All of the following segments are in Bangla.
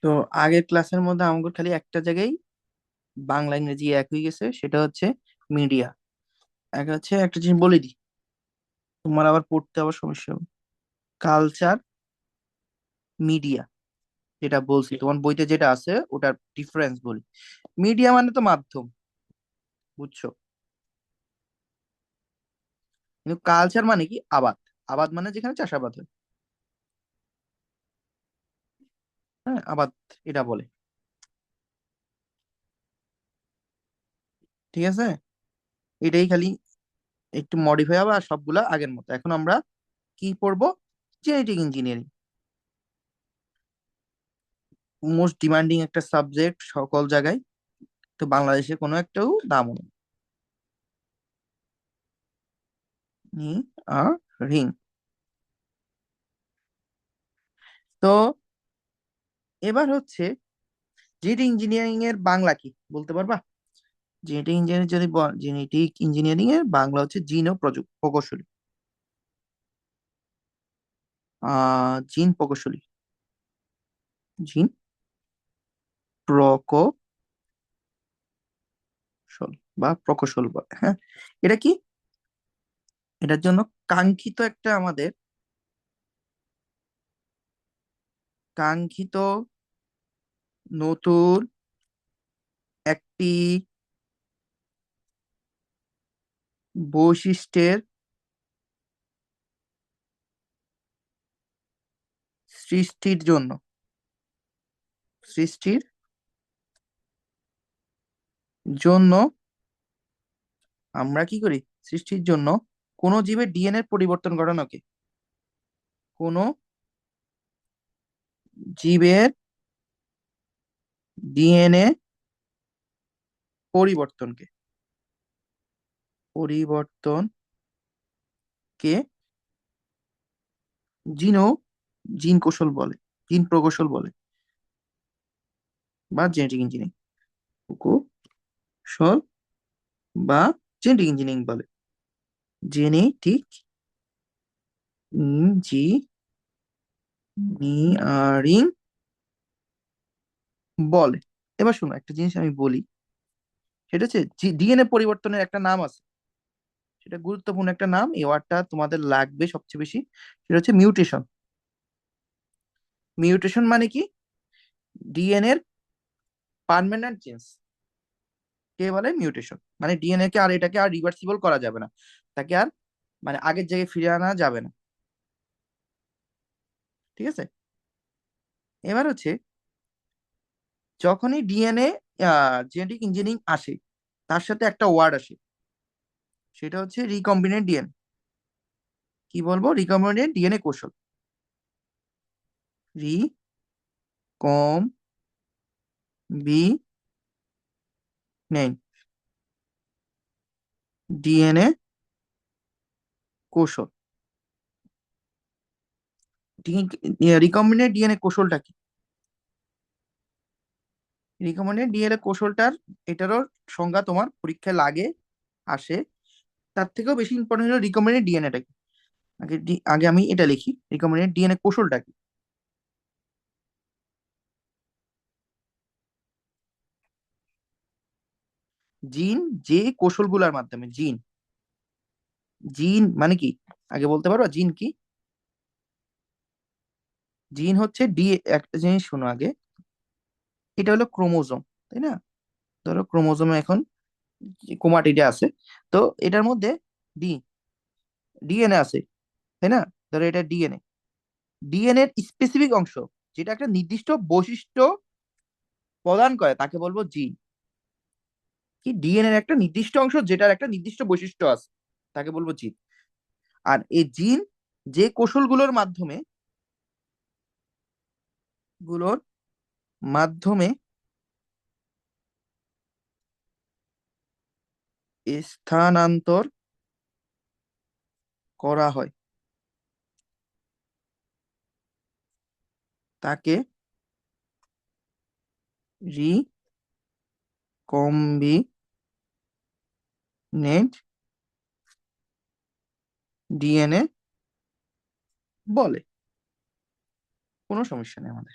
তো আগের ক্লাসের মধ্যে আমাদের খালি একটা জায়গায় বাংলা ইংরেজি এক হয়ে গেছে, সেটা হচ্ছে মিডিয়া। এক হচ্ছে একটা জিনিস বলে দিই, তোমার আবার পড়তে আবার সমস্যা হবে। কালচার, মিডিয়া, যেটা বলছি তোমার বইতে যেটা আছে ওটার ডিফারেন্স বলি। মিডিয়া মানে তো মাধ্যম, বুঝছো? কিন্তু কালচার মানে কি? আবাদ। আবাদ মানে যেখানে চাষাবাদ হয়। হ্যাঁ, আবাদ এটা বলে। ঠিক আছে, এটাই খালি একটু মডিফাই হবে, আর সবগুলা আগের মতো। এখন আমরা কি পড়বো? Genetic engineering. মোস্ট ডিমান্ডিং একটা সাবজেক্ট সকল জায়গায়, তো বাংলাদেশে কোনো একটাও দাম নেই। নি আর রিং। তো এবার হচ্ছে জেনেটিক ইঞ্জিনিয়ারিং এর বাংলা কি বলতে পারবা? জেনেটিক ইঞ্জিনিয়ারিং যদি জেনেটিক ইঞ্জিনিয়ারিং এর বাংলা হচ্ছে জিন ও প্রকৌশলী। জিন প্রকৌশলী। জিন প্রকৌশল বা প্রকৌশল বলে, হ্যাঁ। এটা কি? এটার জন্য কাঙ্ক্ষিত একটা আমাদের কাঙ্ক্ষিত নতুন একটি বৈশিষ্ট্যের সৃষ্টির জন্য সৃষ্টির জন্য আমরা কি করি? সৃষ্টির জন্য কোন জীবের ডিএনএ পরিবর্তন ঘটানোকে, কোন জীবের ডিএনএ পরিবর্তনকে পরিবর্তনকে জিনো জিন কৌশল বলে, জিন প্রকৌশল বলে, বা জেনেটিক ইঞ্জিনিয়ারিং প্রকৌশল বা জেনেটিক ইঞ্জিনিয়ারিং বলে। জেনেটিক ইঞ্জিনিয়ারিং বলে। এবার শোনো, একটা জিনিস আমি বলি, সেটা হচ্ছে ডিএনএ পরিবর্তনের একটা নাম আছে, সেটা গুরুত্বপূর্ণ একটা নাম, এই ওয়ার্ডটা তোমাদের লাগবে সবচেয়ে বেশি। সেটা হচ্ছে মিউটেশন। মিউটেশন মানে কি? ডিএনএ এর পার্মানেন্ট চেঞ্জ কে বলে মিউটেশন। মানে ডিএনএ কে আর এটাকে আর রিভার্সিবল করা যাবে না, তাকে আর মানে আগের জায়গায় ফিরে আনা যাবে না। ঠিক আছে, এবার হচ্ছে যখনই ডিএনএ জেনেটিক ইঞ্জিনিয়ারিং আসে, তার সাথে একটা ওয়ার্ড আসে, সেটা হচ্ছে রিকম্বিনেন্ট ডিএনএ। কি বলবো? রিকম্বিনেন্ট ডিএনএ কৌশল। রিকম্বিনেন্ট ডিএনএ কৌশল। রিকম্বিনেন্ট ডিএনএ কৌশলটা কি? রিকম্বিনেন্ট ডিএনএ কৌশলটার এটারও সংজ্ঞা তোমার পরীক্ষায় লাগে, আসে। তার থেকেও বেশি ইম্পর্টেন্ট হলো রিকম্বিনেন্ট ডিএনএটা কি। আগে আমি এটা লিখি, রিকম্বিনেন্ট ডিএনএ কৌশলটা কি। জিন, যে কৌশলগুলোর মাধ্যমে জিন, জিন মানে কি আগে বলতে পারো? জিন কি? জিন হচ্ছে একটা জিনিস শোনো আগে, এটা হলো ক্রোমোজোম, তাই না? ধরো ক্রোমোজোমে এখন ক্রোমাটিডে আছে, তো এটার মধ্যে ডি ডিএনএ আছে, তাই না? ধরো এটা ডিএনএ। ডিএনএ এর স্পেসিফিক অংশ যেটা একটা নির্দিষ্ট বৈশিষ্ট্য প্রদান করে তাকে বলবো জিন। কি? ডিএনএ এর একটা নির্দিষ্ট অংশ যেটার একটা নির্দিষ্ট বৈশিষ্ট্য আছে, তাকে বলবো জিন। আর এই জিন যে কৌশলগুলোর মাধ্যমে গুলোর মাধ্যমে স্থানান্তর করা হয় তাকে রিকম্বিনেন্ট ডিএনএ বলে। কোনো সমস্যা নেই আমাদের,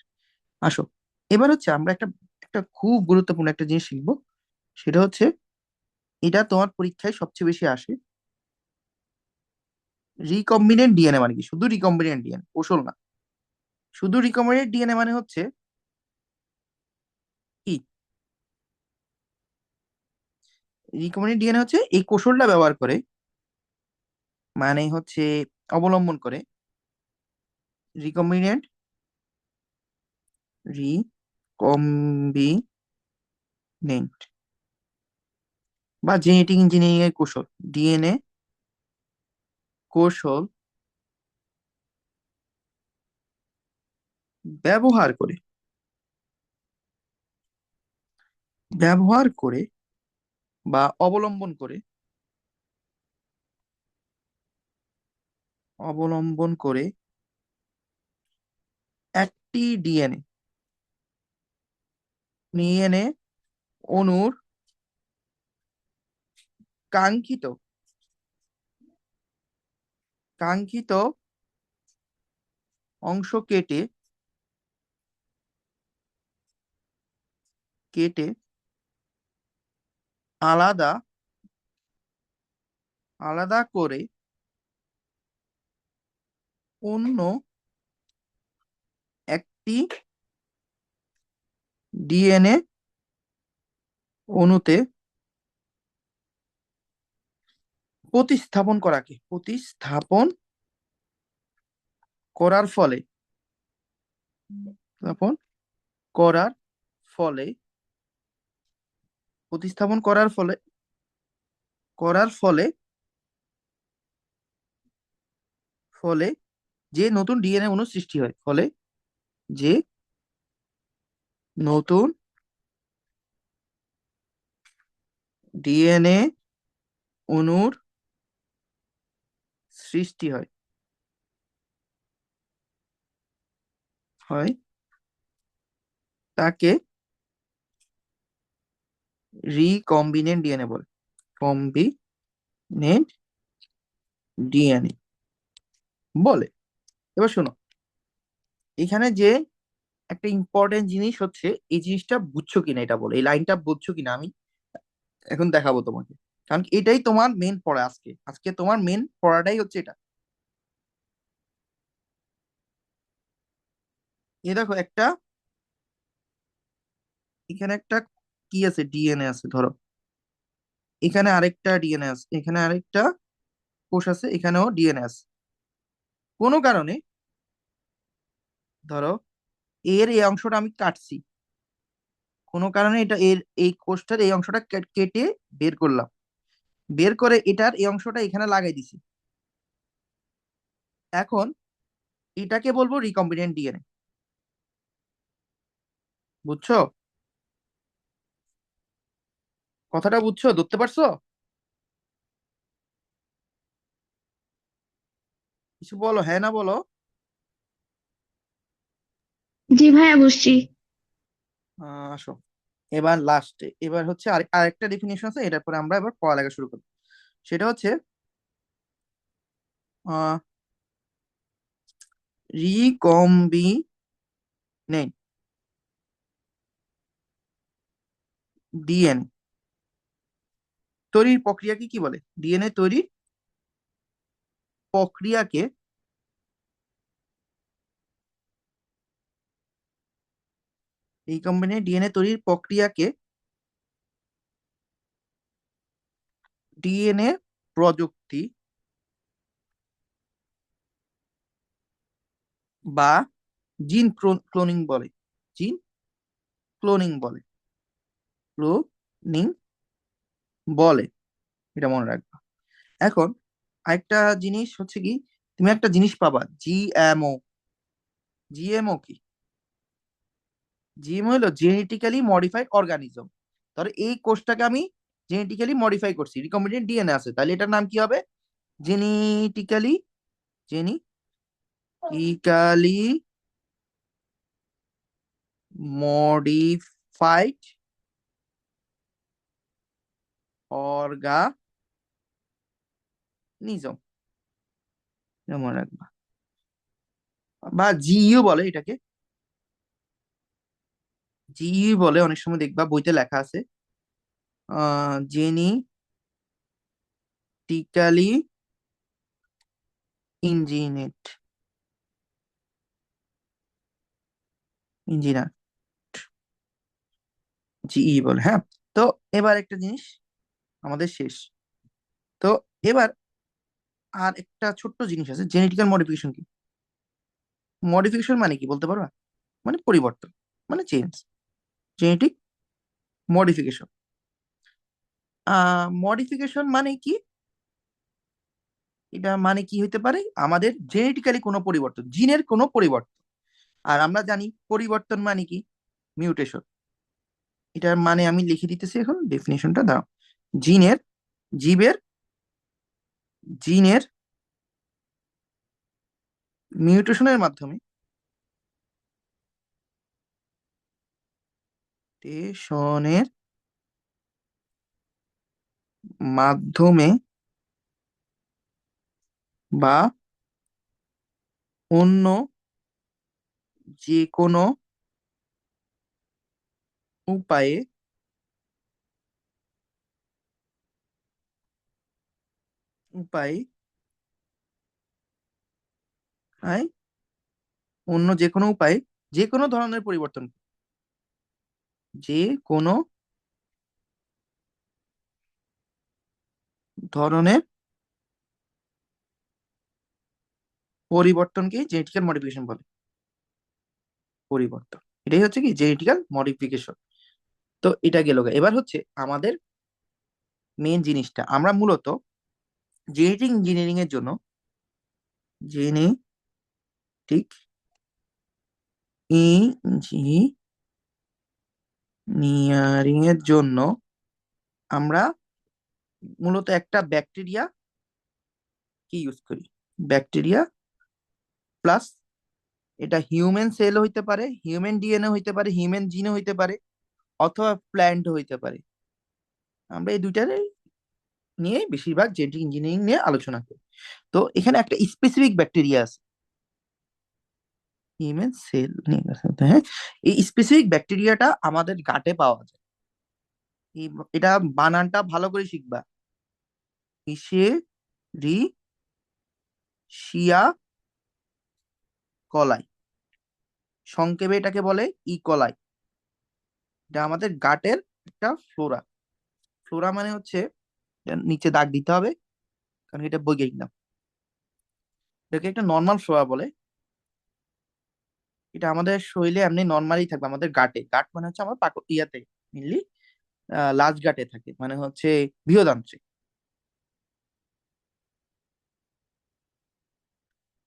আসো। এবার হচ্ছে আমরা একটা একটা খুব গুরুত্বপূর্ণ একটা জিনিস শিখবো। সেটা হচ্ছে, এটা তোমার পরীক্ষায় সবচেয়ে বেশি আসে। রিকম্বিনেন্ট ডিএনএ মানে কি? শুধু রিকম্বিনেন্ট ডিএনএ, কৌশল না। শুধু রিকম্বিনেন্ট ডিএনএ মানে হচ্ছে কি? রিকম্বিনেন্ট ডিএনএ হচ্ছে এই কৌশলটা ব্যবহার করে, মানে হচ্ছে অবলম্বন করে রিকম্বিনেন্ট রিকম্বিনেন্ট বা জেনেটিক ইঞ্জিনিয়ারিং এর কৌশল, ডিএনএ কৌশল ব্যবহার করে, ব্যবহার করে বা অবলম্বন করে, অবলম্বন করে একটি ডিএনএ অণুর কাঙ্ক্ষিত কাঙ্ক্ষিত অংশ কেটে কেটে আলাদা আলাদা করে অন্য একটি ডিএনএ অণুতে প্রতিস্থাপন করার ফলে স্থাপন করার ফলে প্রতিস্থাপন করার ফলে ফলে যে নতুন ডিএনএ অণু সৃষ্টি হয়, ফলে যে নতুন ডিএনএ অণুর সৃষ্টি হয় তাকে রিকম্বিনেন্ট ডিএনএ বলে। কম্বিনেন্ট ডিএনএ বলে। এবার শোনো, এখানে যে একটা ইম্পর্টেন্ট জিনিস হচ্ছে, এই জিনিসটা বুঝছো কিনা, এটা বলো, এই লাইনটা বুঝছো কিনা আমি এখন দেখাবো তোমাকে। কারণ এটাই তোমার মেন পড়া, আজকে আজকে তোমার মেন পড়াটাই হচ্ছে এটা। এ দেখো একটা, এখানে একটা কি আছে, ডিএনএ আছে ধরো, এখানে আরেকটা ডিএনএ আছে, এখানে আরেকটা কোষ আছে, এখানেও ডিএনএ আছে। কোনো কারণে ধরো এর এই অংশটা আমি কাটছি, কোনো কারণে এটা এই কোষটার এই অংশটা কেটে বের করলাম, বের করে এটার এই অংশটা এখানে লাগাই দিছি। এখন এটাকে বলবো রিকম্বিনেন্ট ডিএনএ। বুঝছো? কথাটা বুঝছো, ধরতে পারছো? কিছু বলো, হ্যাঁ না বলো। জি ভাইয়া, বুঝছি। আসো, এবার লাস্টে, এবার হচ্ছে আরেকটা ডেফিনেশন আছে, এটার পরে আমরা এবার পড়ালেখা শুরু করবো। সেটা হচ্ছে রিকম্বিনেন্ট ডিএনএ তৈরির প্রক্রিয়াকে কি বলে? ডিএনএ তৈরির প্রক্রিয়াকে, রিকম্বিনেন্ট ডিএনএ তৈরির প্রক্রিয়াকে ডিএনএ প্রযুক্তি বা জিন ক্লোনিং বলে। জিন ক্লোনিং বলে, ক্লোনিং বলে, এটা মনে রাখবা। এখন আরেকটা জিনিস হচ্ছে কি, তুমি একটা জিনিস পাবা, জিএমও। জিএমও কি? জিএমও হলো জেনেটিক্যালি মডিফাইড অর্গানিজম। ধরো এই কোষটাকে আমি জেনেটিক্যালি মডিফাই করছি, রিকম্বিনেন্ট ডিএনএ আছে, তাহলে এটার নাম কি হবে? জেনেটিক্যালি জেনেটিক্যালি মডিফাইড অর্গানিজম, মনে রাখবা। বা জিইউ বলে এটাকে, জিই বলে, অনেক সময় দেখবা বইতে লেখা আছে জেনেটিক্যালি ইঞ্জিনিয়ার্ড ইঞ্জিনিয়ার, জিই বলে, হ্যাঁ। তো এবার একটা জিনিস আমাদের শেষ। তো এবার আর একটা ছোট্ট জিনিস আছে, জেনেটিক্যাল মডিফিকেশন কি? মডিফিকেশন মানে কি বলতে পারবা? মানে পরিবর্তন, মানে চেঞ্জ, জেনেটিক মডিফিকেশন। মডিফিকেশন মানে কি? এটা মানে কি হইতে পারে? আমাদের জেনেটিক্যালি কোনো পরিবর্তন, জিনের কোনো পরিবর্তন। আর আমরা জানি পরিবর্তন মানে কি? মিউটেশন। এটার মানে আমি লিখে দিতেছি এখন, ডেফিনেশনটা দাও। জিনের জীবের জিনের মিউটেশনের মাধ্যমে, মিউটেশনের মাধ্যমে বা অন্য যে কোনো উপায়ে উপায়ে আয় অন্য যে কোনো উপায়ে যে কোনো ধরনের পরিবর্তন, যে কোনো ধরনের পরিবর্তনকে জেনেটিক্যাল মডিফিকেশন বলে। পরিবর্তন, এটাই হচ্ছে কি জেনেটিক্যাল মডিফিকেশন। তো এটা গেল গা। এবার হচ্ছে আমাদের মেন জিনিসটা, আমরা মূলত জেনেটিক ইঞ্জিনিয়ারিং এর জন্য, জেনেটিক ইঞ্জিনিয়ারিং এর জন্য আমরা মূলত একটা ব্যাকটেরিয়া কি ইউজ করি। ব্যাকটেরিয়া প্লাস, এটা হিউম্যান সেল হইতে পারে, হিউম্যান ডিএনএ হইতে পারে, হিউম্যান জিনও হইতে পারে, অথবা প্ল্যান্ট হইতে পারে। আমরা এই দুইটার নিয়ে বেশিরভাগ জেনেটিক ইঞ্জিনিয়ারিং নিয়ে আলোচনা করি। তো এখানে একটা স্পেসিফিক ব্যাকটেরিয়া আছে, হিউম্যান সেল নিয়ে কথা বলতে, হ্যাঁ। এই স্পেসিফিক ব্যাকটেরিয়াটা আমাদের গাটে পাওয়া যায়। এটা বানানটা ভালো করে শিখবা, ইসেরিশিয়া কলাই, সংক্ষেপে এটাকে বলে ইকোলাই। এটা আমাদের গাটের একটা ফ্লোরা। ফ্লোরা মানে হচ্ছে, এটা নিচে দাগ দিতে হবে কারণ এটা বৈজ্ঞানিক নাম। এটাকে একটা নর্মাল ফ্লোরা বলে। এটা আমাদের শরীরে এমনি নর্মালি থাকবে, আমাদের গাটে। গাট মানে হচ্ছে আমার ইয়াতে মেনলি লার্জ গাটে থাকে, মানে হচ্ছে বৃহদান্ত্রে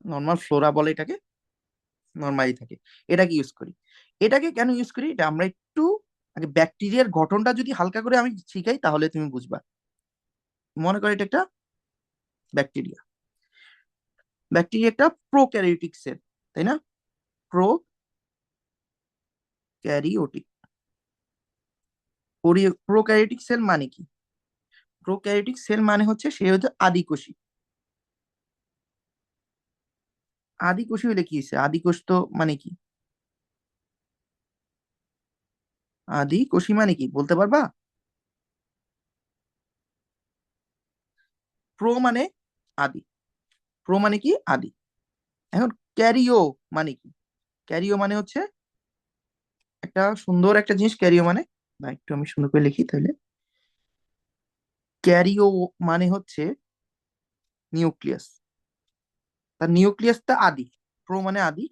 নর্মাল ফ্লোরা বলে এটাকে, নর্মালি থাকে। এটাকে ইউজ করি। এটাকে কেন ইউজ করি এটা আমরা একটু আগে ব্যাকটেরিয়ার গঠনটা যদি হালকা করে আমি শিখাই তাহলে তুমি বুঝবা। মনে করো এটা একটা ব্যাকটেরিয়া। ব্যাকটেরিয়া একটা প্রোক্যারিওটিক সেল, তাই না? প্রোক্যারিওটিক। প্রোক্যারিওটিক সেল মানে কি? প্রোক্যারিওটিক সেল মানে হচ্ছে সে হচ্ছে আদিকোষী। আদিকোষী হলে কি হয়েছে? আদিকোষ তো মানে কি? আদিকোষী মানে কি বলতে পারবা? প্রো মানে আদি, প্রো মানে কি আদি। এখন ক্যারিও মানে কি? ক্যারিও মানে হচ্ছে একটা সুন্দর একটা জিনিস, ক্যারিও মানে, না একটু আমি সুন্দর করে লিখি তাহলে। ক্যারিও মানে হচ্ছে নিউক্লিয়াস। তার নিউক্লিয়াসটা আদি। প্রো মানে আদি,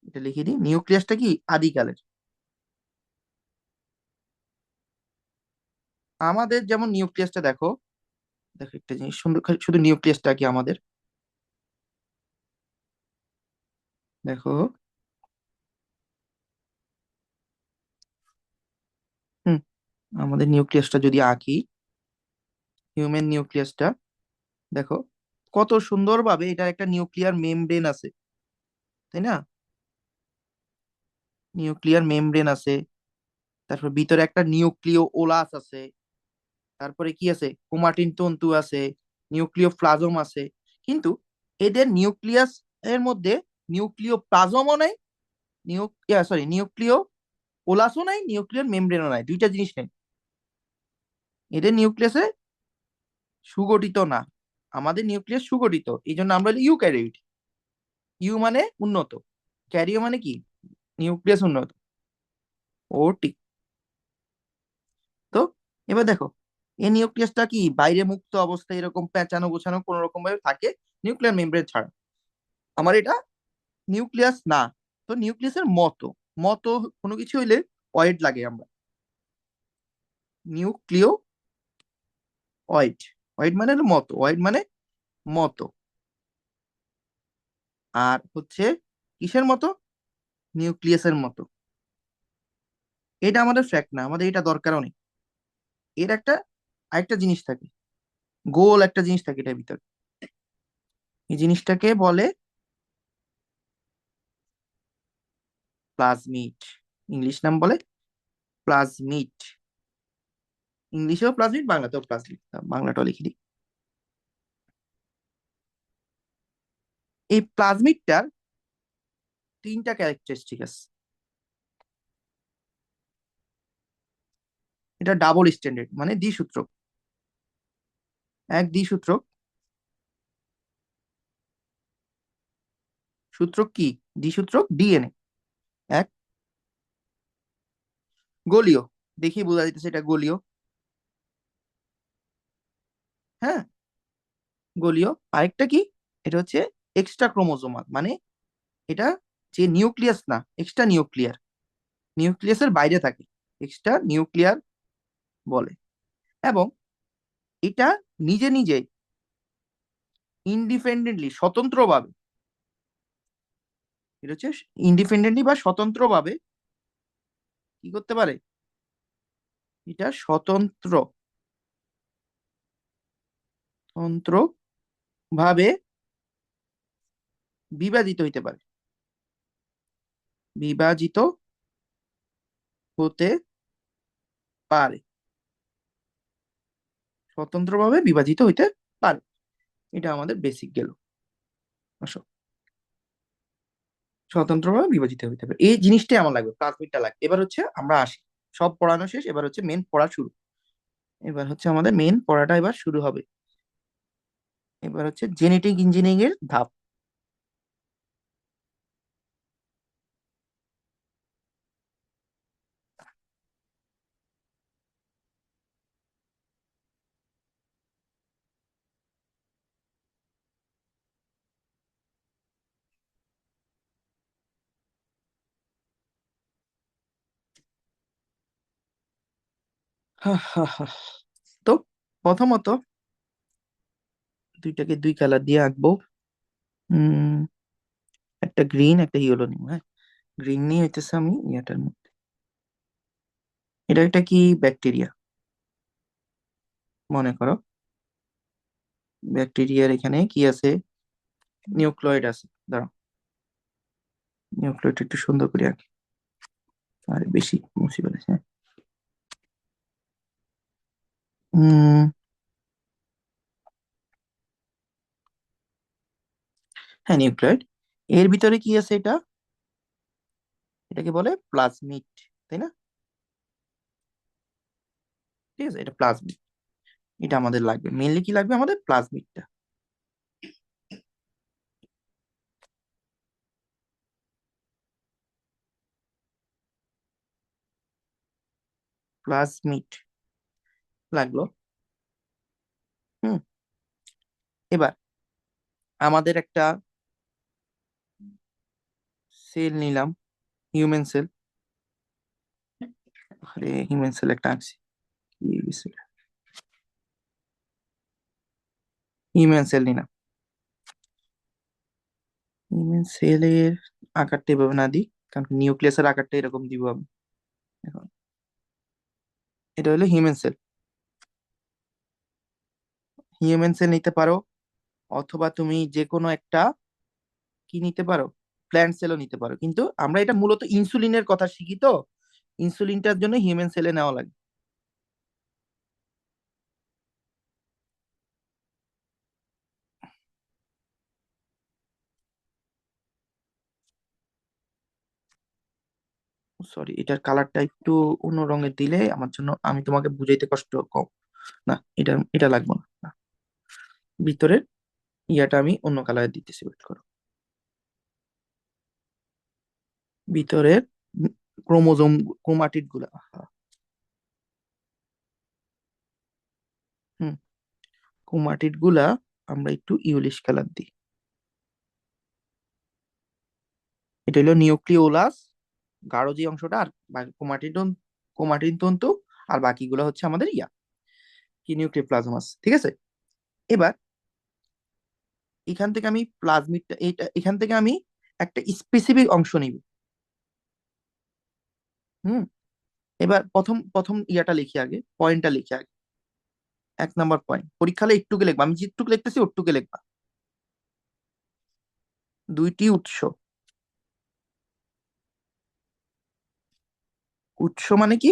এটা লিখে দিই, নিউক্লিয়াসটা কি আদিকালের। আমাদের যেমন নিউক্লিয়াসটা দেখো, দেখো একটা জিনিস সুন্দর, শুধু নিউক্লিয়াসটা কি আমাদের দেখো। হুম, আমাদের নিউক্লিয়াসটা যদি আঁকি, হিউম্যান নিউক্লিয়াসটা দেখো কত সুন্দরভাবে এটার একটা নিউক্লিয়ার মেমব্রেন আছে, তাই না? নিউক্লিয়ার মেমব্রেন আছে, তারপর ভিতরে একটা নিউক্লিয় ওলাস আছে, তারপরে কি আছে, ক্রোমাটিন তন্তু আছে, নিউক্লিয় প্লাজম আছে। কিন্তু এদের নিউক্লিয়াস এর মধ্যে নিউক্লিয় প্লাজমও নেই, সরি, নিউক্লিয় কোলাসও নাই, নিউক্লিয়ার মেমব্রেনও নাই, দুইটা জিনিস নেই। এদের নিউক্লিয়াসে সুগঠিত না। আমাদের নিউক্লিয়াস সুগঠিত, এই জন্য আমরা ইউক্যারিওট। ইউ মানে উন্নত, ক্যারিও মানে কি, নিউক্লিয়াস উন্নত। ও ঠিক। তো এবার দেখো, এই নিউক্লিয়াসটা কি বাইরে মুক্ত অবস্থায় এরকম পেঁচানো গোছানো কোন রকম ভাবে থাকে, নিউক্লিয়ার মেমব্রেন ছাড়া। আমার এটা নিউক্লিয়াস না। তো নিউক্লিয়াসের মতো, মতো কোনো কিছু হইলে অয়েড লাগে আমরা, নিউক্লিয় অয়েড। অয়েড মানে হলো মতো, অয়েড মানে মতো। আর হচ্ছে কিসের মতো, নিউক্লিয়াসের মতো। এটা আমাদের ফ্যাক্ট না, আমাদের এটা দরকারও নেই। এর একটা আরেকটা জিনিস থাকে, গোল একটা জিনিস থাকে এটার ভিতরে। এই জিনিসটাকে বলে প্লাজমিড। ইংলিশ নাম বলে প্লাজমিড। ইংলিশেও প্লাজমিড, বাংলাতেও প্লাজমিড। বাংলাটাও লিখে দিই। এই প্লাজমিডটার তিনটা ক্যারেক্টারিস্টিক আছে। এটা ডাবল স্ট্যান্ডার্ড মানে দ্বিসূত্রক। এক দ্বিসূত্রক। সূত্রক কি, দ্বিসূত্রক ডিএনএ। এক গোলীয়, দেখি বোঝা যাইতেছে এটা গোলীয়। হ্যাঁ, গোলীয়। আরেকটা কি, এটা হচ্ছে এক্সট্রা ক্রোমোজোমাল, মানে এটা যে নিউক্লিয়াস না, এক্সট্রা নিউক্লিয়ার, নিউক্লিয়াসের বাইরে থাকে, এক্সট্রা নিউক্লিয়ার বলে। এবং এটা নিজে নিজে ইন্ডিপেন্ডেন্টলি স্বতন্ত্রভাবে, এটা হচ্ছে ইন্ডিপেন্ডেন্টলি বা স্বতন্ত্রভাবে কি করতে পারে, এটা স্বতন্ত্র তন্ত্র ভাবে বিভাজিত হইতে পারে, বিভাজিত হতে পারে, স্বতন্ত্রভাবে বিভাজিত হইতে পারে। এটা আমাদের বেসিক গেল। আসো, স্বতন্ত্রভাবে বিভাজিত হইতে পারে, এই জিনিসটাই আমার লাগবে, প্লাজমিডটা লাগবে। এবার হচ্ছে আমরা আসি, সব পড়ানো শেষ, এবার হচ্ছে মেন পড়া শুরু। এবার হচ্ছে আমাদের মেন পড়াটা এবার শুরু হবে। এবার হচ্ছে জেনেটিক ইঞ্জিনিয়ারিং এর ধাপ। হা, হা, হা। তো প্রথমত দুইটাকে দুই কালার দিয়ে আঁকবো। উম একটা গ্রিন একটা ইয়েলো নিব। হ্যাঁ, গ্রিন নিয়ে হইতেছে আমি ইয়াটার মধ্যে, এটা একটা কি ব্যাকটেরিয়া মনে করো। ব্যাকটেরিয়ার এখানে কি আছে, নিউক্লিয়েড আছে। দাঁড়াও, নিউক্লিয়েড একটু সুন্দর করে আঁকি, আর বেশি মুছে ফেলেছে। হ্যাঁ। হ্যাঁ, নিউক্লিয়েড। এর ভিতরে কি আছে এটা, এটাকে বলে প্লাজমিড, তাই না? ঠিক আছে, এটা প্লাজমিড। এটা আমাদের লাগবে, মেইনলি কি লাগবে আমাদের, প্লাজমিডটা। প্লাজমিড লাগলো। হুম। এবার আমাদের একটা সেল নিলাম, হিউম্যান সেল। আরে হিউম্যান সেল একটা আঁকছি, হিউম্যান সেল নিলাম। হিউম্যান সেলের আকারটা এভাবে না দিই, কারণ নিউক্লিয়াসের আকারটা এরকম দিব আমি এখন। এটা হলো হিউম্যান সেল। হিউম্যান সেল নিতে পারো, অথবা তুমি যে কোনো একটা কি নিতে পারো, প্ল্যান্ট সেলও নিতে পারো। কিন্তু আমরা এটা মূলত ইনসুলিনের কথা শিখি, তো ইনসুলিনটার জন্য হিউম্যান সেলে নেওয়া লাগে। সরি, এটার কালারটা একটু অন্য রঙের দিলে আমার জন্য, আমি তোমাকে বুঝাইতে কষ্ট কম। না, এটা এটা লাগবে না। না, ভিতরের ইয়াটা আমি অন্য কালারে দিতেছি, ওয়েট করো। ভিতরের ক্রোমোজোম, ক্রোমাটিড গুলা। হুম, ক্রোমাটিড গুলা আমরা একটু ইউলিশ কালার দিই। এটা হলো নিউক্লিওলাস, গাঢ় যে অংশটা, আর ক্রোমাটিড, ক্রোমাটিন তন্তু, আর বাকিগুলো হচ্ছে আমাদের ইয়া কি নিউক্লিওপ্লাজমাস, ঠিক আছে। এবার এখান থেকে আমি প্লাজমিডটা, এখান থেকে আমি একটা স্পেসিফিক অংশ নিব। হুম, এবার প্রথম প্রথম ইয়াটা লিখি আগে, পয়েন্টটা লিখি আগে। 1 নম্বর পয়েন্ট, পরীক্ষা হলে একটুকে লিখবা, আমি যেটুকু লিখতেছি ওটুকে লিখবা। দুইটি উৎস। উৎস মানে কি?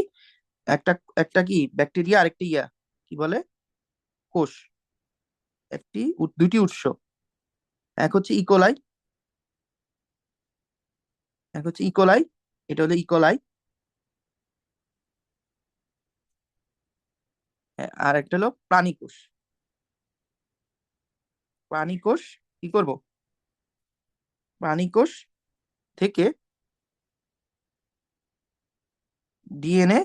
একটা একটা কি ব্যাকটেরিয়া, আরেকটি ইয়া কি বলে, কোষ। দুইটি উৎস, এক হচ্ছে ইকোলাই, এক হচ্ছে ইকোলাই, এটা হলো ইকোলাই। আর একটা হলো প্রাণী কোষ। প্রাণী কোষ কি করব, প্রাণী কোষ থেকে ডিএনএ,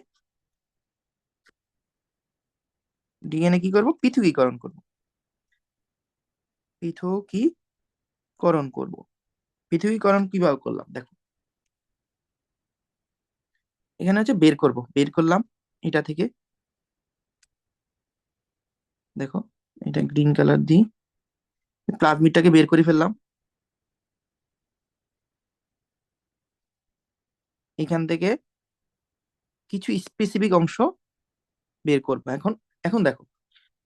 ডিএনএ কি করব, পৃথকীকরণ করব। পৃথকীকরণ করব। পৃথকীকরণ কিভাবে করলাম দেখো, এখানে হচ্ছে বের করব, বের করলাম এটা থেকে। দেখো, এটা গ্রিন কালার দিই, প্লাজমিডটাকে বের করে ফেললাম। এখান থেকে কিছু স্পেসিফিক অংশ বের করবো এখন। এখন দেখো,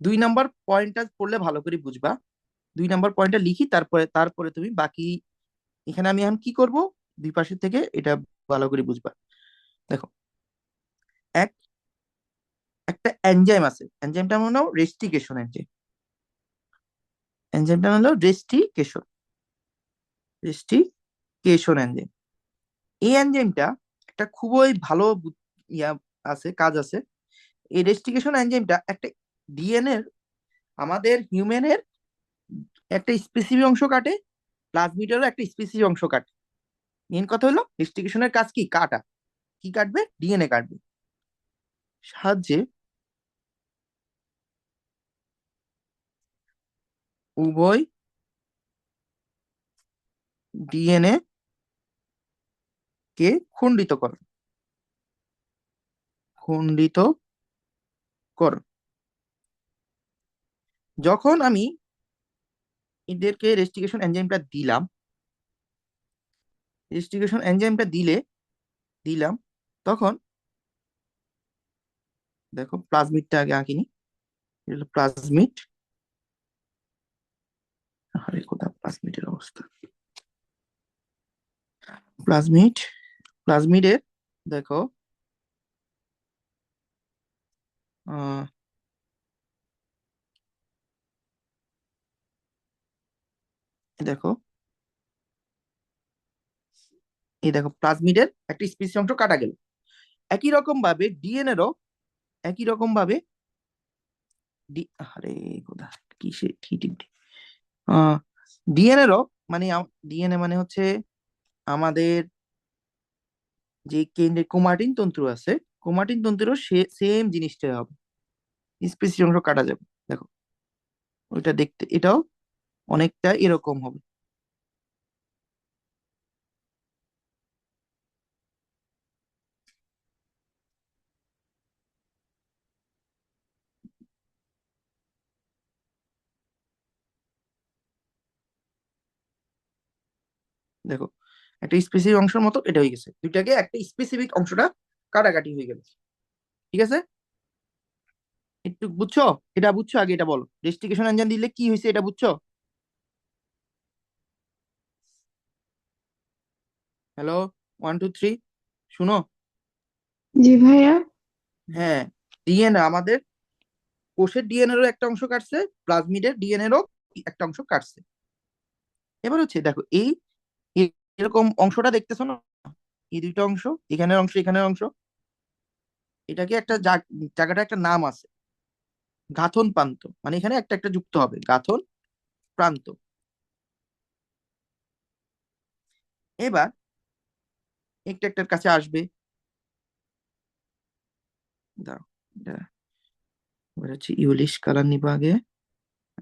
2 নাম্বার পয়েন্টটা পড়লে ভালো করে বুঝবা। 2 নাম্বার পয়েন্টটা লিখি, তারপরে তারপরে তুমি বাকি। এখানে আমি এখন কি করব, দুই পাশে থেকে এটা ভালো করে বুঝবা। দেখো, এক একটা এনজাইম আছে, এনজাইমটা হলো রেস্টিকেশন এনজাইম। এনজাইমটা হলো রেস্টিকেশন এনজাইম। এই এনজাইমটা একটা খুবই ভালো ইয়া আছে, কাজ আছে। এই রেস্টিকেশন এনজাইমটা একটা ডিএনএর, আমাদের হিউম্যানের একটা স্পেসিফিক অংশ কাটে, প্লাজমিডেরও একটা স্পেসিফিক অংশ কাটে। মেন কথা হলো রেস্টিকেশনের কাজ কি, কাটা। কি কাটবে, ডিএনএ কাটবে। সাহায্যে উভয় ডিএনএ কে খণ্ডিত করো, খণ্ডিত করো। যখন আমি এদেরকে রেস্টিকেশন এনজাইমটা দিলাম, রেস্টিকেশন এনজাইমটা দিলাম, তখন দেখো প্লাজমিডটা আগে আঁকিনি, প্লাজমিড। আরে কোথায় প্লাজমিডের অবস্থা, প্লাজমিড, প্লাজমিডের দেখো, আহ দেখো, এই দেখো প্লাজমিডের একটা স্পেসিফিক অংশ কাটা গেল। একই রকম ভাবে ডিএনএরও, একই রকম ভাবে আরে কোথায়, কিসে কি টিপটি, ডিএনএরও, মানে ডিএনএ মানে হচ্ছে আমাদের যে কেন্দ্রে ক্রোমাটিন তন্তু আছে, ক্রোমাটিন তন্তুরও সেম জিনিসটাই হবে, স্পেসিফিক অংশ কাটা যাবে। দেখো, ওইটা দেখতে এটাও অনেকটা এরকম হবে। দেখো, একটা স্পেসিফিক অংশের মতো এটা হয়ে গেছে, দুইটাকে একটা স্পেসিফিক অংশটা কাটাকাটি হয়ে গেল, ঠিক আছে। একটু বুঝছো, এটা বুঝছো, আগে এটা বলো, রেস্টিকেশন এনজাইম দিলে কি হয়েছে এটা বুঝছো? হ্যালো, 1 2 3, শুনো। জি ভাইয়া। হ্যাঁ, ডিএনএ আমাদের কোষের ডিএনএরও একটা অংশ কাটছে, প্লাজমিডের ডিএনএরও একটা অংশ কাটছে। এবার হচ্ছে দেখো, এই এরকম অংশটা দেখতেছো না, এই দুইটা অংশ, এখানের অংশ এখানের অংশ, এটাকে একটা জায়গাটা একটা নাম আছে, গাঁথন প্রান্ত, মানে এখানে একটা একটা যুক্ত হবে, গাঁথন প্রান্ত। এবার একটা একটার কাছে আসবে। দাঁড়াও, এবার হচ্ছে ইউলিশ কালার নিব আগে।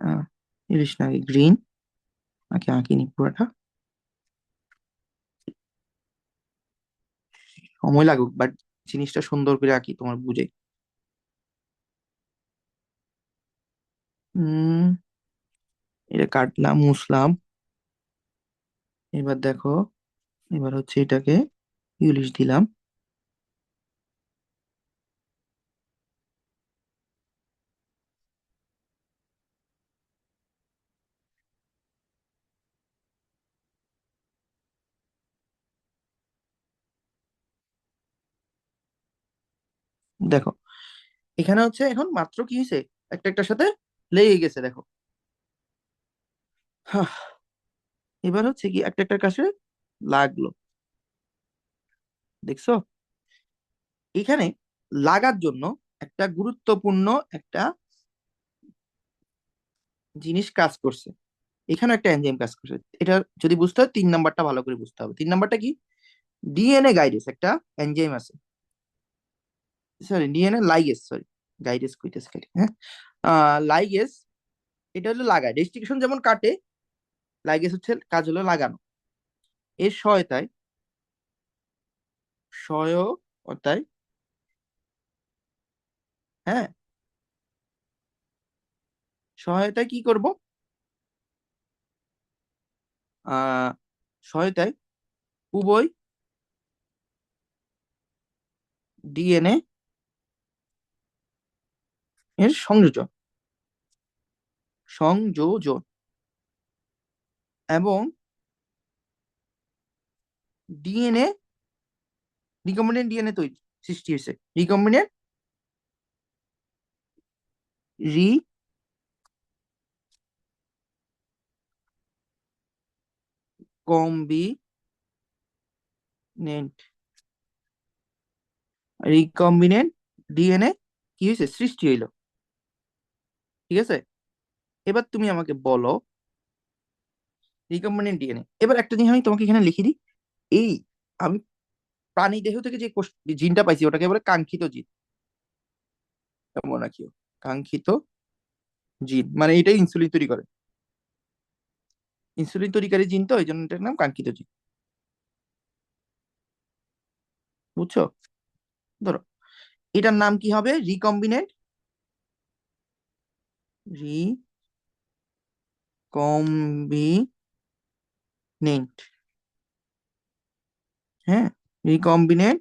আহ, ইউলিশ না, আগে গ্রিন। আগে আঁকিনি পুরোটা, সময় লাগুক, বাট জিনিসটা সুন্দর করে আঁকি তোমার বুঝে। হম, এটা কাটলাম, মুছলাম। এবার দেখো, এবার হচ্ছে এটাকে ইউলিশ দিলাম। দেখো, এখানে হচ্ছে এখন মাত্র কি হয়েছে, একটা একটার সাথে লেগে গেছে, দেখো। হাহ, এবার হচ্ছে কি একটা একটার কাছে লাগলো, দেখছো? এখানে লাগার জন্য একটা গুরুত্বপূর্ণ একটা জিনিস কাজ করছে, এখানে একটা এনজাইম কাজ করছে। এটা যদি বুঝতে হয়, 3 নাম্বারটা ভালো করে বুঝতে হবে। 3 নাম্বারটা কি? ডিএনএ গাইডেস একটা এনজাইম আছে, সরি ডিএনএ লাইগেস, সরি গাইডেস কইতেছে খালি, হ্যাঁ। লাইগেস, এটা হলো লাগায়, ডেস্টিনেশন যেমন কাটে, লাইগেস হচ্ছে কাজ হলো লাগানো। এর সহায়তায়, সহায়তায়, হ্যাঁ, সহায়তায় কি করব, আহ সহায়তায় উভয় ডিএনএ এর সংযোজন, সংযোজন এবং ডিএনএ, রিকম্বিনেন্ট ডিএনএ তৈরি, সৃষ্টি হয়েছে, রিকম্বিনেন্ট, রিকম্বিনেন্ট, রিকম্বিনেন্ট ডিএনএ কি হয়েছে, সৃষ্টি হইলো। ঠিক আছে, এবার তুমি আমাকে বলো, রিকম্বিনেন্ট ডিএনএ, এবার একটা জিনিস আমি তোমাকে এখানে লিখে দিই। এই আমি প্রাণী দেহ থেকে যে জিনটা পাইছি ওটাকে বলে কাঙ্ক্ষিত জিন, কেমন নাকি, কাঙ্ক্ষিত জিন মানে এটাই ইনসুলিন তৈরি করে, ইনসুলিন তৈরিকারী জিন, তো এই জন্য এটার নাম কাঙ্ক্ষিত জিন। বুঝছো? ধরো এটার নাম কি হবে, রিকম্বিনেন্ট, রিকম্বিনেন্ট, হ্যাঁ, রিকম্বিনেন্ট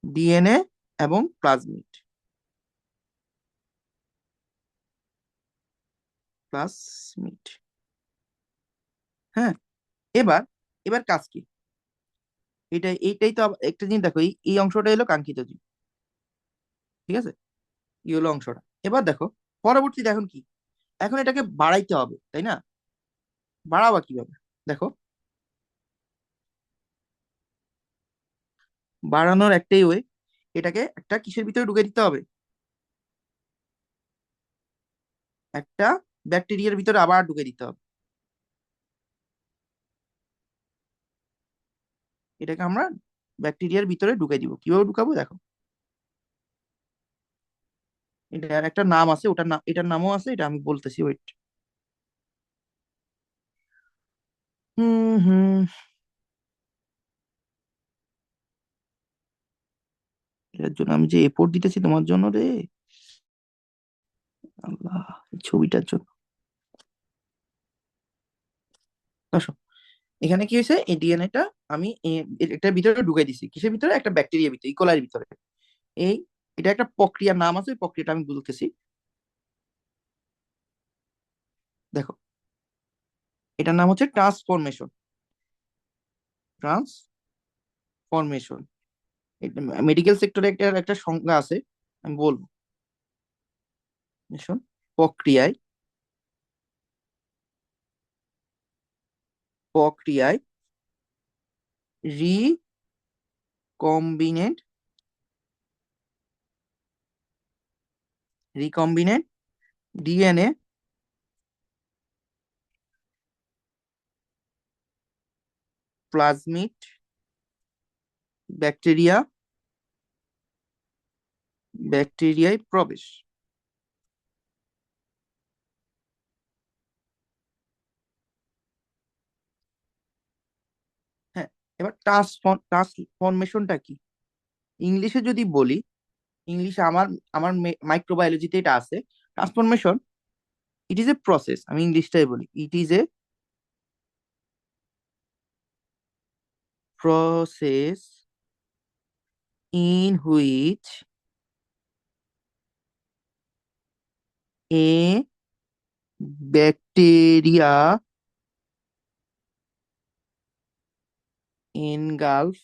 ডিএনএ এবং প্লাজমিড, প্লাজমিড, হ্যাঁ। এবার, এবার কাজ কি, এইটাই তো একটা জিনিস দেখো, এই অংশটা হলো কাঙ্ক্ষিত জিন, ঠিক আছে, এই হলো অংশটা। এবার দেখো পরবর্তীতে এখন কি, এখন এটাকে বাড়াইতে হবে, তাই না? বাড়াবা কিভাবে, দেখো, বাড়ানোর একটাই ওয়ে, এটাকে একটা কিসের ভিতরে ঢুকে দিতে হবে, একটা ব্যাকটেরিয়ার ভিতরে আবার ঢুকে দিতে হবে। এটাকে আমরা ব্যাকটেরিয়ার ভিতরে ঢুকে দিব, কিভাবে ঢুকাবো দেখো। এটার একটা নাম আছে, ওটার নাম, এটার নামও আছে, এটা আমি বলতেছি, ওয়েট। হুম হুম, এটার জন্য আমি যে এফোর্ট দিতেছি তোমার জন্য রে, আল্লাহ, এই ছবিটার জন্য। আসো, এখানে কি হয়েছে, এই ডিএনএটা আমি এটার ভিতরে ঢুকাই দিছি, কিসের ভিতরে, একটা ব্যাকটেরিয়ার ভিতরে, ইকোলাইয়ের ভিতরে। এই, এটা একটা প্রক্রিয়ার নাম আছে, ওই প্রক্রিয়াটা আমি বলতেছি। দেখো, এটার নাম হচ্ছে ট্রান্সফরমেশন, ট্রান্সফরমেশন। মেডিকেল সেক্টরে একটা একটা সংজ্ঞা আছে, আমি বলবো। শোন, প্রক্রিয়ায়, প্রক্রিয়ায় কম্বিনেন্ট রিকম্বিনেন্ট ডিএনএ প্লাজমিড ব্যাকটেরিয়ায় প্রবেশ। হ্যাঁ, এবার ট্রান্সফরমেশনটা কি ইংলিশে যদি বলি, ইংলিশে আমার আমার মাইক্রোবায়োলজিতে এটা আছে। Transformation, it is a process, আমি ইংলিশটাই বলি, it is a process in which a bacteria engulf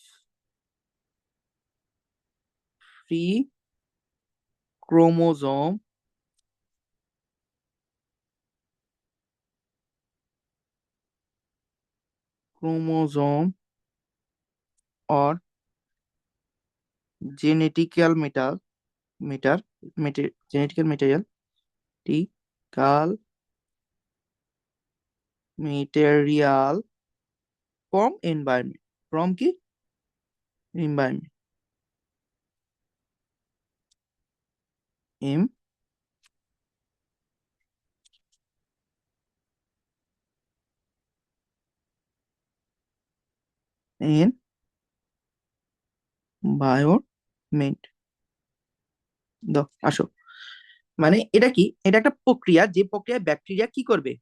free chromosome chromosome or genetical genetical material from environment, from কি environment, m environment। দাও আসো, মানে এটা কি, এটা একটা প্রক্রিয়া, যে প্রক্রিয়ায় ব্যাকটেরিয়া কি করবে,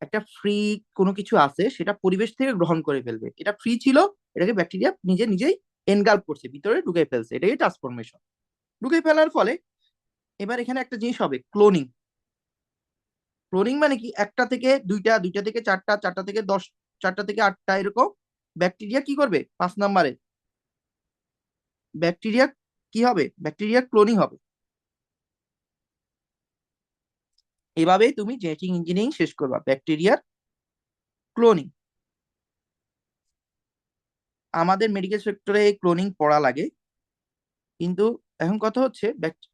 একটা ফ্রি কোনো কিছু আছে সেটা পরিবেশ থেকে গ্রহণ করে ফেলবে। এটা ফ্রি ছিল, এটাকে ব্যাকটেরিয়া নিজে নিজেই এনগাল্প করছে, ভিতরে ঢুকে ফেলছে, এটাই ট্রান্সফরমেশন। ঢুকে ফেলার ফলে এবার এখানে একটা জিনিস হবে, ক্লোনিং। ক্লোনিং মানে কি, একটা থেকে দুইটা, দুইটা থেকে চারটা, চারটা থেকে 10, চারটা থেকে 8টা, এরকম ব্যাকটেরিয়া কি করবে, 5 নম্বরে ব্যাকটেরিয়া কি হবে, ব্যাকটেরিয়া ক্লোনিং হবে। এভাবেই তুমি জেনেটিক ইঞ্জিনিয়ারিং শেষ করবা, ব্যাকটেরিয়ার ক্লোনিং। আমাদের মেডিকেল সেক্টরে ক্লোনিং পড়া লাগে, কিন্তু এখন কথা হচ্ছে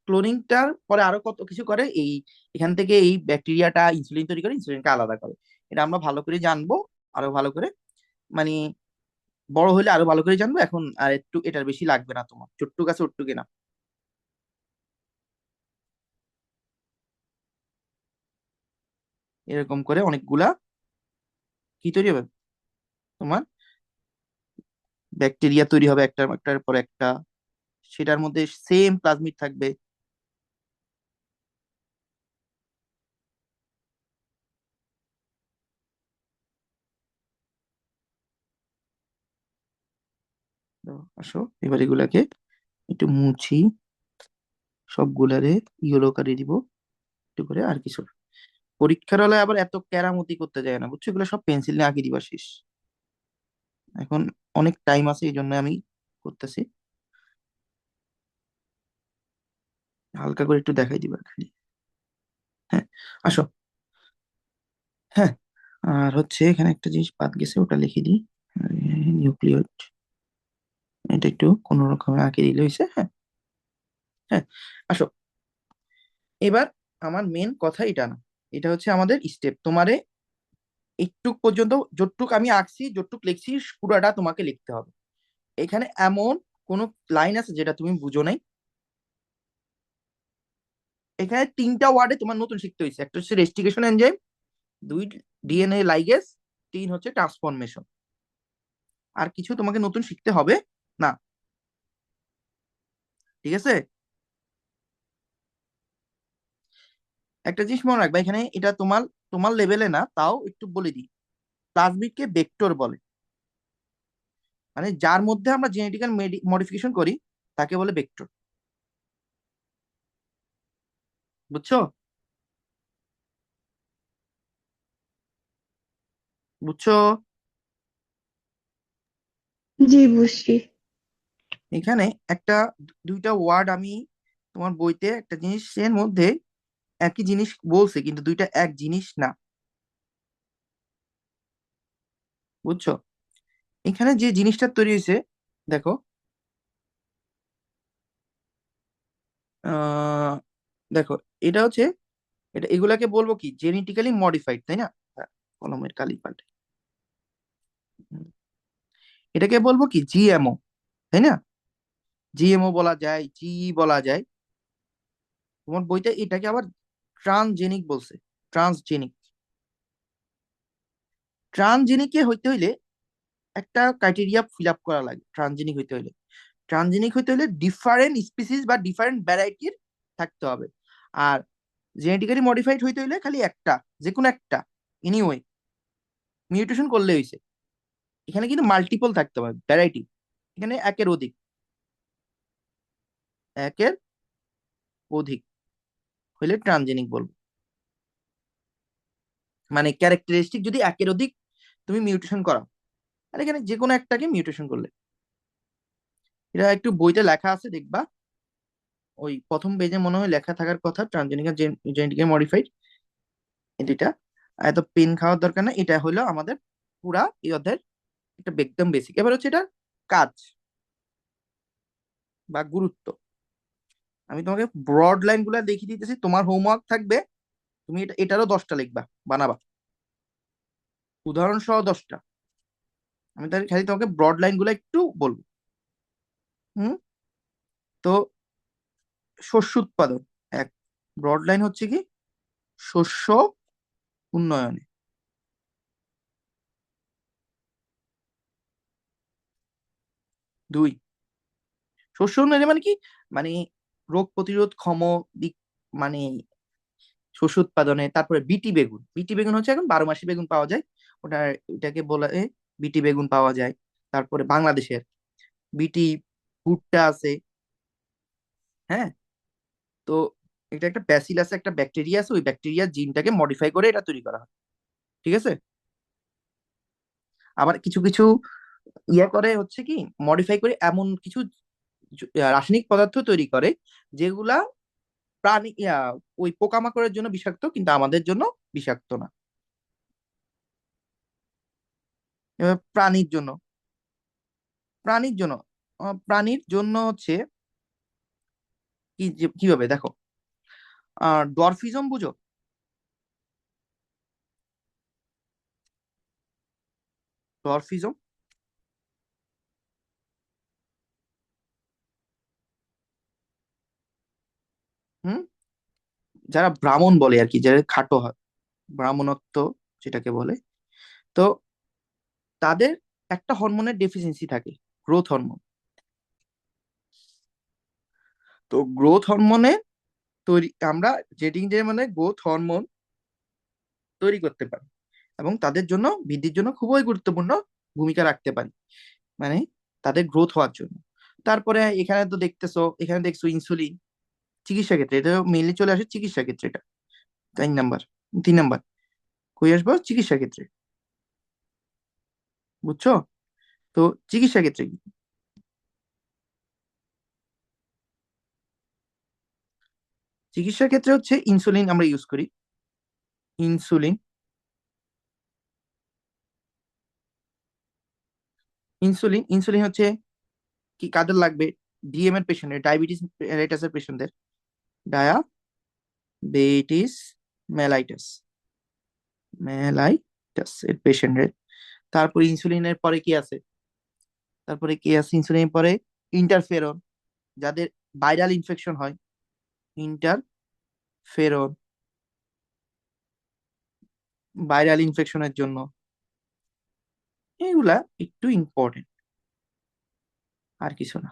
ক্লোনিংটার পরে আরো কত কিছু করে, এই এখান থেকে এই ব্যাকটেরিয়াটা ইনসুলিন তৈরি করে, ইনসুলিনকে আলাদা করে। এটা আমরা ভালো করে জানবো, আরো ভালো করে, মানে বড় হলে আরো ভালো করে জানবো। এখন আর একটু এটার বেশি লাগবে না, তোমার চট্টুক আছে ওট্টুকে না, এরকম করে অনেকগুলা কি তৈরি হবে, তোমার ব্যাকটেরিয়া তৈরি হবে, একটার একটার পর একটা, সেটার মধ্যে সেম প্লাজমিড থাকবে। তো আসো, এবার এগুলাকে একটু মুছি, সবগুলারে ইয়েলো করে দিব একটু করে। আর কিছু পরীক্ষার হলে আবার এত কেরামতি করতে যায় না, বুঝছো, এগুলো সব পেন্সিল নিয়ে আঁকি দিবা, শেষ। এখন অনেক টাইম আছে, এই জন্য আমি করতেছি, হালকা করে একটু দেখাই দিবা খালি। হ্যাঁ, আসো। হ্যাঁ, আর হচ্ছে এখানে একটা জিনিস বাদ গেছে, ওটা লিখে দিই। নিউক্লিয়েট, এটা একটু কোন রকমে আঁকে দিলে হয়েছে। হ্যাঁ। হ্যাঁ, আসো, এবার আমার মেন কথা এটা না, এটা হচ্ছে আমাদের স্টেপ। তোমারে একটুক পর্যন্ত, যতটুক আমি আঁকছি, যতটুক লিখছি, পুরাটা তোমাকে লিখতে হবে। এখানে এমন কোন লাইন আছে যেটা তুমি বুঝো নাই? এখানে 3টা ওয়ার্ডে তোমার নতুন শিখতে হয়েছে, একটা হচ্ছে রেস্টিকেশন এনজাইম, 2 ডিএনএ লাইগেজ, 3 হচ্ছে ট্রান্সফরমেশন। আর কিছু তোমাকে নতুন শিখতে হবে না, ঠিক আছে? একটা জিনিস মনে রাখবা, এখানে এটা তোমার তোমার লেভেলে না, তাও একটু বলে দিই। প্লাজমিডকে ভেক্টর বলে, মানে যার মধ্যে আমরা জেনেটিক্যাল মডিফিকেশন করি তাকে বলে ভেক্টর, বুঝছো? বুঝছো? জি বুঝছি। এখানে একটা, দুইটা ওয়ার্ড আমি তোমার বইতে একটা জিনিসের মধ্যে একই জিনিস বলছে, কিন্তু দুইটা এক জিনিস না, বুঝছো? এখানে যে জিনিসটা তৈরি হয়েছে, দেখো, আহ দেখো, এটা হচ্ছে, এগুলাকে বলবো কি জেনেটিক্যালি মডিফাইড, তাই না? কলমের কালি পাল্টে। হুম, এটাকে বলবো কি জিএমও, তাই না? জিএমও বলা যায়, বলা যায়। তোমার বইতে এটাকে আবার ট্রান্সজেনিক বলছে। ট্রান্সজেনিক। ট্রান্সজেনিকে হইতে হইলে একটা ক্রাইটেরিয়া ফিল আপ করা লাগে। ট্রান্সজেনিক হইতে হইলে ডিফারেন্ট স্পিসিস বা ডিফারেন্ট ভ্যারাইটির থাকতে হবে। আর জেনেটিক্যালি মডিফাইড হইতে হইলে খালি একটা, যে কোনো একটা, এনিওয়ে, মিউটেশন করলে হইছে। এখানে কিন্তু মাল্টিপল থাকতে হবে, ভ্যারাইটি। এখানে একের অধিক, একের অধিক হইলে ট্রান্সজেনিক বলবো। মানে ক্যারেক্টারিস্টিক যদি একের অধিক তুমি মিউটেশন করাও, আর এখানে যে কোনো একটাকে মিউটেশন করলে। এটা একটু বইতে লেখা আছে, দেখবা ওই প্রথম পেজে মনে হয় লেখা থাকার কথা, ট্রান্সজেনিক আর জেনেটিক্যালি মডিফাইড, এই দুইটা। এত পেন খাওয়ার দরকার না, এটা হলো আমাদের পুরা এই অধ্যায়ের একটা একদম বেসিক। এবার হচ্ছে এটা কাজ বা গুরুত্ব। আমি তোমাকে ব্রড লাইন গুলা দেখিয়ে দিতেছি, তোমার হোমওয়ার্ক থাকবে তুমি এটারও 10টা লিখবা, বানাবা, উদাহরণ সহ 10টা। আমি তাহলে খালি তোমাকে ব্রড লাইন গুলো একটু বলবো। হুম। তো শস্য উৎপাদন এক, ব্রড লাইন হচ্ছে কি শস্য উন্নয়নে। দুই, শস্য উন্নয়নে মানে কি, মানে রোগ প্রতিরোধ ক্ষম দিক, মানে শস্য উৎপাদনে। তারপরে বিটি বেগুন হচ্ছে এখন 12 মাসি বেগুন পাওয়া যায়, ওটা, এটাকে বলে বিটি বেগুন পাওয়া যায়। তারপরে বাংলাদেশের বিটি ভুট্টা আছে। হ্যাঁ। তো এটা একটা ব্যাসিলাস, একটা ব্যাকটেরিয়া আছে, ওই ব্যাকটেরিয়া জিনটাকে মডিফাই করে এটা তৈরি করা হয়। ঠিক আছে। আবার কিছু কিছু ইয়া করে হচ্ছে কি, মডিফাই করে এমন কিছু রাসায়নিক পদার্থ তৈরি করে যেগুলা প্রাণী ওই পোকামাকড়ের জন্য বিষাক্ত, কিন্তু আমাদের জন্য বিষাক্ত না। এবার প্রাণীর জন্য প্রাণীর জন্য হচ্ছে কি, কিভাবে দেখো, ডরফিজম বুঝো? ডরফিজম। হুম। যারা ব্রাহ্মণ বলে আর কি, যারা খাটো হয়, ব্রাহ্মণত্ব যেটাকে বলে, তো তাদের একটা হরমোনের ডেফিসিয়েন্সি থাকে, গ্রোথ হরমোন। তো গ্রোথ হরমোনে তৈরি, আমরা জেটিং যে মানে গ্রোথ হরমোন তৈরি করতে পারি, এবং তাদের জন্য বৃদ্ধির জন্য খুবই গুরুত্বপূর্ণ ভূমিকা রাখতে পারি, মানে তাদের গ্রোথ হওয়ার জন্য। তারপরে এখানে তো দেখতেছো, এখানে দেখছো ইনসুলিন। চিকিৎসা ক্ষেত্রে এটা মেইনলি চলে আসে, চিকিৎসা ক্ষেত্রে এটা 3 নাম্বার। 3 নাম্বার কই আসবো, চিকিৎসা ক্ষেত্রে। বুঝছো? তো চিকিৎসা ক্ষেত্রে কি, চিকিৎসা ক্ষেত্রে হচ্ছে ইনসুলিন আমরা ইউজ করি। ইনসুলিন, ইনসুলিন হচ্ছে কি কাদের লাগবে, ডিএম এর পেশেন্টের, ডায়াবেটিস মেলাইটাসের পেশেন্টদের, ডায়াবেটিস মেলাইটাস, মেলাইটাস এর পেশেন্টের। তারপর ইনসুলিনের পরে কি আছে, ইনসুলিনের পরে ইন্টারফেরন, যাদের ভাইরাল ইনফেকশন হয়, ইন্টারফেরন ভাইরাল ইনফেকশনের জন্য। এগুলা একটু ইম্পর্টেন্ট, আর কিছু না।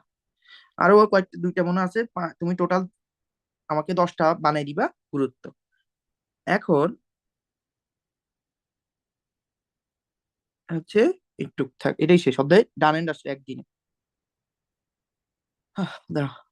আরো কয়েকটা, দুইটা মনে আছে, তুমি টোটাল আমাকে 10টা বানাই দিবা গুরুত্ব। এখন হচ্ছে একটু থাক, এটাই শেষ অধ্যায়, ডান এন্ড আসছে একদিনে। দাঁড়া।